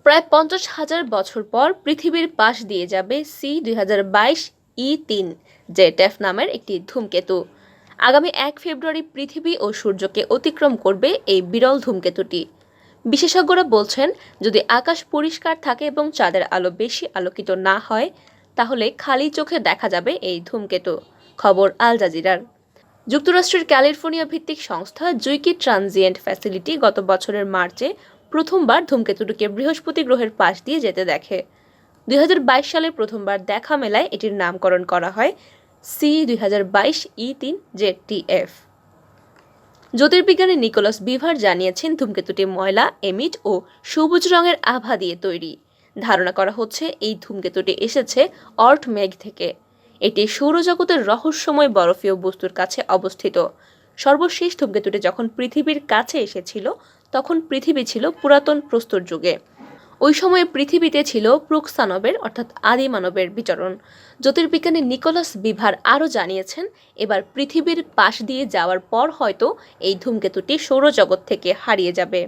প্রায় 50,000 বছর পর পৃথিবীর পাশ দিয়ে যাবে C-2022 জেটএফ নামের একটি ধূমকেতু। আগামী 1 ফেব্রুয়ারি পৃথিবী ও সূর্যকে অতিক্রম করবে এই বিরল ধূমকেতুটি। বিশেষজ্ঞরা বলছেন, যদি আকাশ পরিষ্কার থাকে এবং চাঁদের আলো বেশি আলোকিত না হয়, তাহলে খালি চোখে দেখা যাবে এই ধূমকেতু। খবর আল জাজিরার। যুক্তরাষ্ট্রের ক্যালিফোর্নিয়া ভিত্তিক সংস্থা জুইকি ট্রানজিয়েন্ট ফ্যাসিলিটি গত বছরের মার্চে প্রথমবার ধূমকেতুটিকে বৃহস্পতি গ্রহের পাশ দিয়ে যেতে দেখে। 2022 সালে প্রথমবার দেখা মেলায় এটির নামকরণ করা হয় C-2022 জেটটিএফ। জ্যোতির্বিজ্ঞানী নিকোলাস বিভার জানিয়েছেন, ধূমকেতুটি ময়লা, এমিট ও সবুজ রঙের আভা দিয়ে তৈরি। ধারণা করা হচ্ছে এই ধূমকেতুটি এসেছে অর্ট মেঘ থেকে। এটি সৌরজগতের রহস্যময় বরফীয় বস্তুর কাছে অবস্থিত। সর্বশেষ ধূমকেতুটি যখন পৃথিবীর কাছে এসেছিল, তখন পৃথিবী ছিল পুরাতন প্রস্তর যুগে। ওই সময়ে পৃথিবীতে ছিল প্রুক্সানবের অর্থাৎ আদিমানবের বিচরণ। জ্যোতির্বিজ্ঞানী নিকোলাস বিভার আরও জানিয়েছেন, এবার পৃথিবীর পাশ দিয়ে যাওয়ার পর হয়তো এই ধূমকেতুটি সৌরজগৎ থেকে হারিয়ে যাবে।